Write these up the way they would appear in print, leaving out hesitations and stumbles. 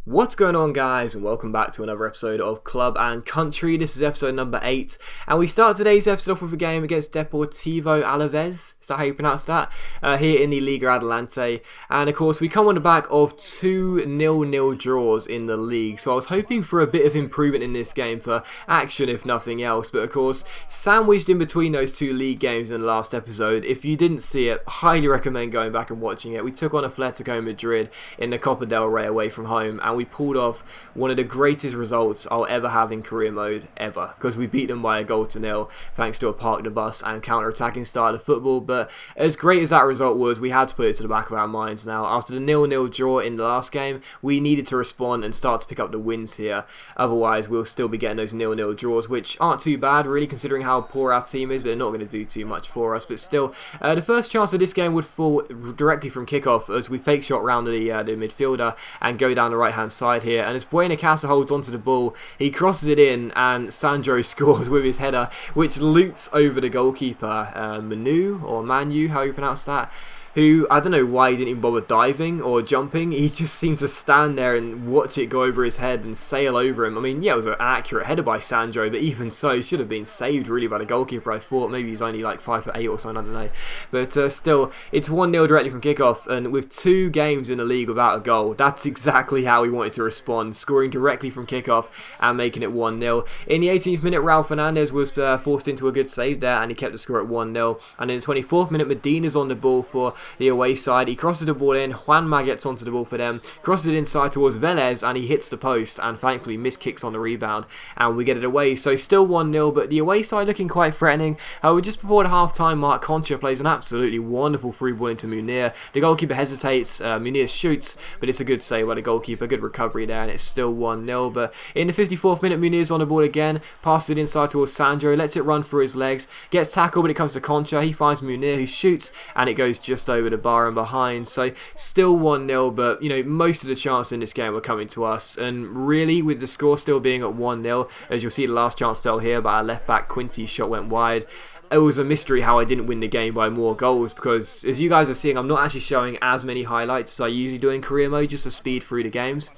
What's going on, guys, and welcome back to another episode of Club and Country. This is episode number 8, and we start today's episode off with a game against Deportivo Alaves. Is that how you pronounce that? Here in the Liga Adelante, and of course we come on the back of 2 0-0 draws in the league, so I was hoping for a bit of improvement in this game for action if nothing else, but of course sandwiched in between those 2 league games in the last episode, if you didn't see it, highly recommend going back and watching it. We took on Atletico Madrid in the Copa del Rey away from home, and we pulled off one of the greatest results I'll ever have in career mode ever, because we beat them by a goal to nil thanks to a park the bus and counter-attacking style of football. But as great as that result was, we had to put it to the back of our minds now. After the 0-0 draw in the last game, we needed to respond and start to pick up the wins here, otherwise we'll still be getting those 0-0 draws, which aren't too bad really considering how poor our team is, but they're not going to do too much for us. But still, the first chance of this game would fall directly from kickoff as we fake shot round the midfielder and go down the right hand side here, and as Buenacasa holds onto the ball, he crosses it in and Sandro scores with his header, which loops over the goalkeeper, Manu, how you pronounce that, who, I don't know why he didn't even bother diving or jumping. He just seemed to stand there and watch it go over his head and sail over him. I mean, yeah, it was an accurate header by Sandro, but even so, should have been saved really by the goalkeeper, I thought. Maybe he's only like 5'8" or something, I don't know. But still, it's 1-0 directly from kickoff, and with 2 games in the league without a goal, that's exactly how we wanted to respond, scoring directly from kickoff and making it 1-0. In the 18th minute, Raul Fernandez was forced into a good save there, and he kept the score at 1-0. And in the 24th minute, Medina's on the ball for the away side. He crosses the ball in, Juanma gets onto the ball for them, crosses it inside towards Velez, and he hits the post, and thankfully missed kicks on the rebound, and we get it away. So still 1-0, but the away side looking quite threatening. Just before the half-time mark, Concha plays an absolutely wonderful free ball into Munir. The goalkeeper hesitates, Munir shoots, but it's a good save by the goalkeeper, good recovery there, and it's still 1-0. But in the 54th minute, Munir's on the ball again, passes it inside towards Sandro, lets it run through his legs, gets tackled, but it comes to Concha. He finds Munir, who shoots, and it goes just over the bar and behind. So still 1-0, but you know, most of the chances in this game were coming to us, and really with the score still being at 1-0, as you'll see the last chance fell here, but our left back Quinty's shot went wide. It was a mystery how I didn't win the game by more goals, because as you guys are seeing, I'm not actually showing as many highlights as I usually do in career mode just to speed through the games.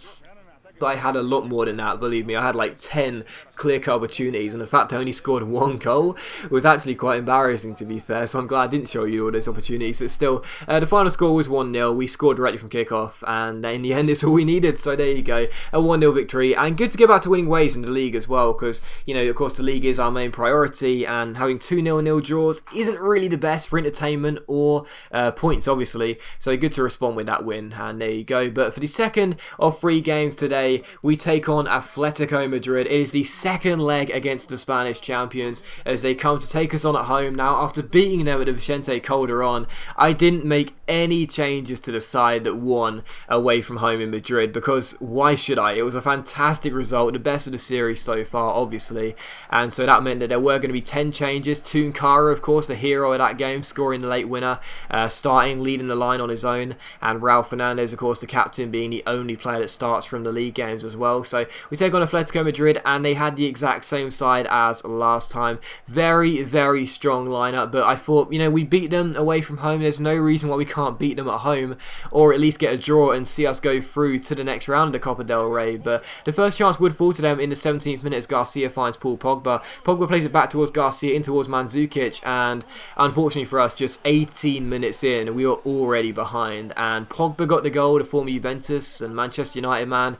But I had a lot more than that, believe me. I had like 10 clear-cut opportunities, and the fact I only scored 1 goal was actually quite embarrassing, to be fair, so I'm glad I didn't show you all those opportunities. But still, the final score was 1-0. We scored directly from kickoff, and in the end, it's all we needed. So there you go, a 1-0 victory, and good to get back to winning ways in the league as well, because, you know, of course, the league is our main priority, and having 2 0-0 draws isn't really the best for entertainment or points, obviously. So good to respond with that win, and there you go. But for the second of 3 games today, we take on Atletico Madrid. It is the second leg against the Spanish champions as they come to take us on at home. Now, after beating them at the Vicente Calderon, I didn't make any changes to the side that won away from home in Madrid, because why should I? It was a fantastic result, the best of the series so far, obviously, and so that meant that there were going to be 10 changes. Tunkara, of course, the hero of that game, scoring the late winner, starting, leading the line on his own, and Raul Fernandez, of course, the captain, being the only player that starts from the league games as well. So we take on Atletico Madrid, and they had the exact same side as last time. Very, very strong lineup, but I thought, you know, we beat them away from home. There's no reason why we can't beat them at home, or at least get a draw and see us go through to the next round of the Copa del Rey. But the first chance would fall to them in the 17th minute as Garcia finds Paul Pogba. Pogba plays it back towards Garcia, in towards Mandzukic, and unfortunately for us, just 18 minutes in, we were already behind, and Pogba got the goal, the former Juventus and Manchester United man,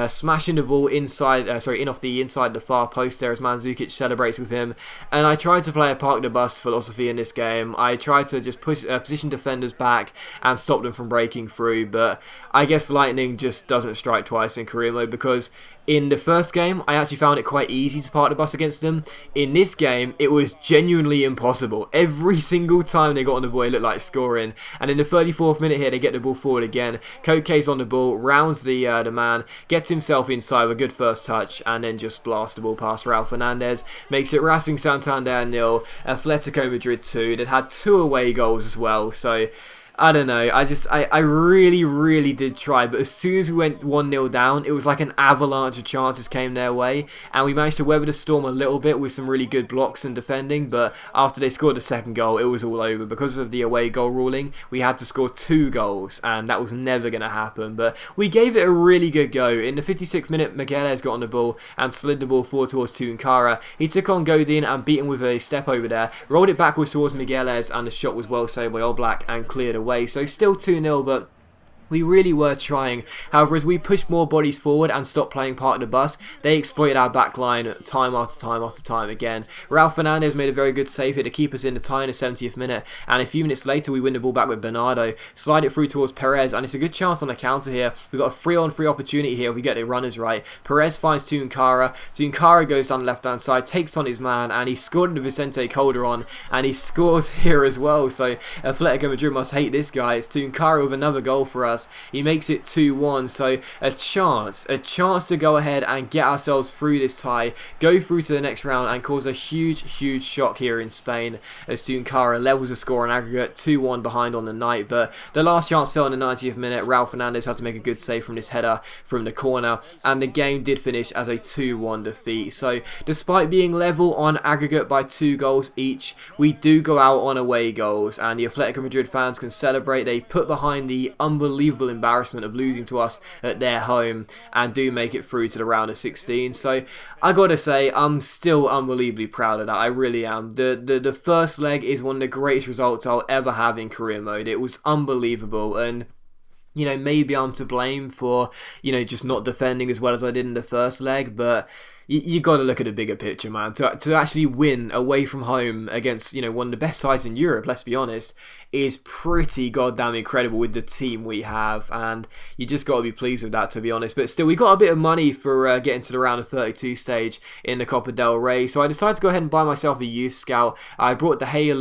smashing the ball inside, in off the inside of the far post there as Mandzukic celebrates with him. And I tried to play a park the bus philosophy in this game. I tried to just push position defenders back and stop them from breaking through, but I guess lightning just doesn't strike twice in career mode, because in the first game, I actually found it quite easy to park the bus against them. In this game, it was genuinely impossible. Every single time they got on the ball, it looked like scoring. And in the 34th minute here, they get the ball forward again. Koke's on the ball, rounds the man, gets himself inside with a good first touch, and then just blasts the ball past Raul Fernandez. Makes it Racing Santander 0, Atletico Madrid 2. They'd had 2 away goals as well, so I don't know. I really did try, but as soon as we went 1-0 down, it was like an avalanche of chances came their way, and we managed to weather the storm a little bit with some really good blocks and defending. But after they scored the second goal, it was all over. Because of the away goal ruling, we had to score 2 goals, and that was never going to happen. But we gave it a really good go. In the 56th minute, Migueles got on the ball and slid the ball forward towards Tunkara. He took on Godin and beat him with a step over there, rolled it backwards towards Migueles, and the shot was well saved by Oblak and cleared away. So still 2-0, but we really were trying. However, as we pushed more bodies forward and stopped playing part of the bus, they exploited our back line time after time after time again. Raul Fernandez made a very good save here to keep us in the tie in the 70th minute, and a few minutes later we win the ball back with Bernardo, slide it through towards Perez, and it's a good chance on the counter here. We've got a 3-on-3 opportunity here if we get the runners right. Perez finds Tunkara. Tunkara goes down the left hand side, takes on his man, and he scored the Vicente Calderon, and he scores here as well. So Atletico Madrid must hate this guy. It's Tunkara with another goal for us. He makes it 2-1, so a chance to go ahead and get ourselves through this tie, go through to the next round, and cause a huge shock here in Spain as Tunkara levels the score on aggregate, 2-1 behind on the night. But the last chance fell in the 90th minute. Raul Fernandez had to make a good save from this header from the corner, and the game did finish as a 2-1 defeat. So despite being level on aggregate by 2 goals each, we do go out on away goals, and the Atletico Madrid fans can celebrate. They put behind the unbelievable embarrassment of losing to us at their home and do make it through to the round of 16. So I gotta say, I'm still unbelievably proud of that. I really am. The first leg is one of the greatest results I'll ever have in career mode. It was unbelievable, and you know, maybe I'm to blame for, you know, just not defending as well as I did in the first leg, but you got to look at the bigger picture, man. To actually win away from home against, you know, one of the best sides in Europe, let's be honest, is pretty goddamn incredible with the team we have, and you just got to be pleased with that, to be honest. But still, we got a bit of money for getting to the round of 32 stage in the Copa del Rey, so I decided to go ahead and buy myself a youth scout. I brought I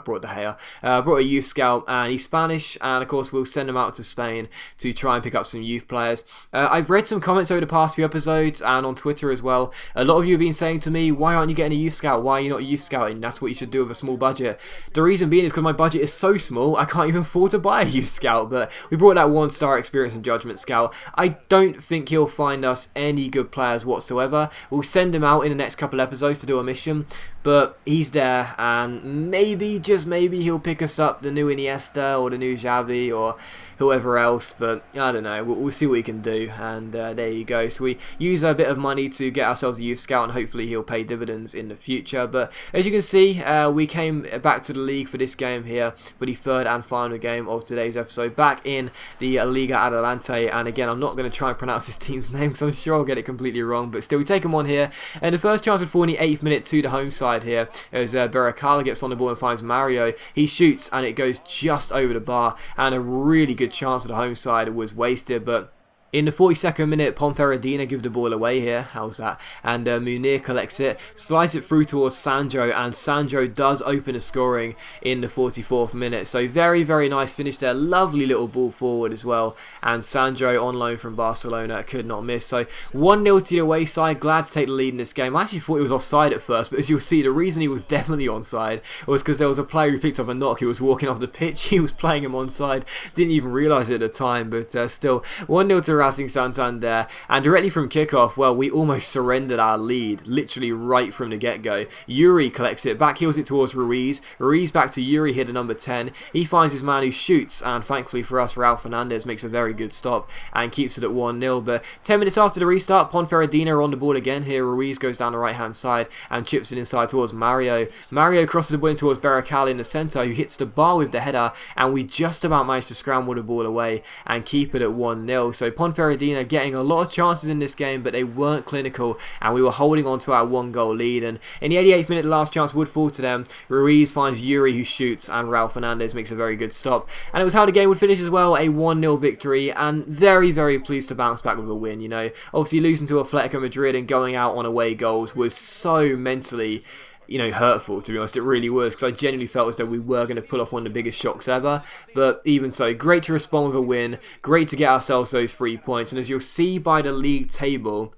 brought De Gea. Brought a youth scout, and he's Spanish, and of course we'll send him out to Spain to try and pick up some youth players. I've read some comments over the past few episodes and on Twitter as well. A lot of you have been saying to me, why aren't you getting a youth scout? Why are you not youth scouting? That's what you should do with a small budget. The reason being is because my budget is so small, I can't even afford to buy a youth scout. But we brought that 1-star experience and judgment scout. I don't think he'll find us any good players whatsoever. We'll send him out in the next couple episodes to do a mission, but he's there, and maybe, just maybe, he'll pick us up the new Iniesta or the new Xavi or whoever else. But I don't know, we'll see what he can do, and there you go. So we use a bit of money to get ourselves a youth scout, and hopefully he'll pay dividends in the future. But as you can see, we came back to the league for this game here, for the third and final game of today's episode, back in the Liga Adelante. And again, I'm not going to try and pronounce this team's name because I'm sure I'll get it completely wrong, but still, we take him on here, and the first chance would fall in the 8th minute to the home side here as Beracala gets on the ball and finds Mario. He shoots, and it goes just over the bar, and a really good chance for the home side was wasted. But in the 42nd minute, Ponferradina give the ball away here. How's that? And Munir collects it, slides it through towards Sandro, and Sandro does open the scoring in the 44th minute. So very nice finish there. Lovely little ball forward as well. And Sandro, on loan from Barcelona, could not miss. So 1-0 to the away side. Glad to take the lead in this game. I actually thought he was offside at first, but as you'll see, the reason he was definitely onside was because there was a player who picked up a knock. He was walking off the pitch. He was playing him onside. Didn't even realise it at the time, but still 1-0 to Santander, and directly from kickoff, well, we almost surrendered our lead, literally right from the get-go. Yuri collects it, backheels it towards Ruiz. Ruiz back to Yuri here, the number 10. He finds his man who shoots, and thankfully for us, Raul Fernandez makes a very good stop and keeps it at 1-0. But 10 minutes after the restart, Ponferradina are on the ball again here. Ruiz goes down the right-hand side and chips it inside towards Mario. Mario crosses the ball in towards Beracala in the centre, who hits the bar with the header, and we just about managed to scramble the ball away and keep it at 1-0. So Ponferradina getting a lot of chances in this game, but they weren't clinical, and we were holding on to our 1-goal lead. And in the 88th minute, the last chance would fall to them. Ruiz finds Yuri, who shoots, and Raul Fernandez makes a very good stop. And it was how the game would finish as well, a 1-0 victory, and very pleased to bounce back with a win. You know, obviously losing to Atletico Madrid and going out on away goals was so mentally, you know, hurtful, to be honest. It really was, because I genuinely felt as though we were going to pull off one of the biggest shocks ever. But even so, great to respond with a win, great to get ourselves those 3 points. And as you'll see by the league table,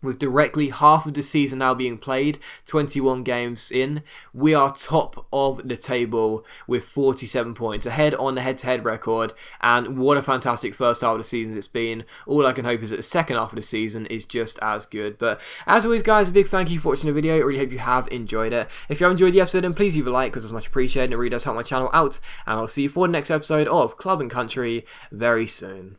With directly half of the season now being played, 21 games in, we are top of the table with 47 points, ahead on the head-to-head record, and what a fantastic first half of the season it's been. All I can hope is that the second half of the season is just as good. But as always, guys, a big thank you for watching the video. I really hope you have enjoyed it. If you have enjoyed the episode, then please leave a like, because it's much appreciated and it really does help my channel out. And I'll see you for the next episode of Club and Country very soon.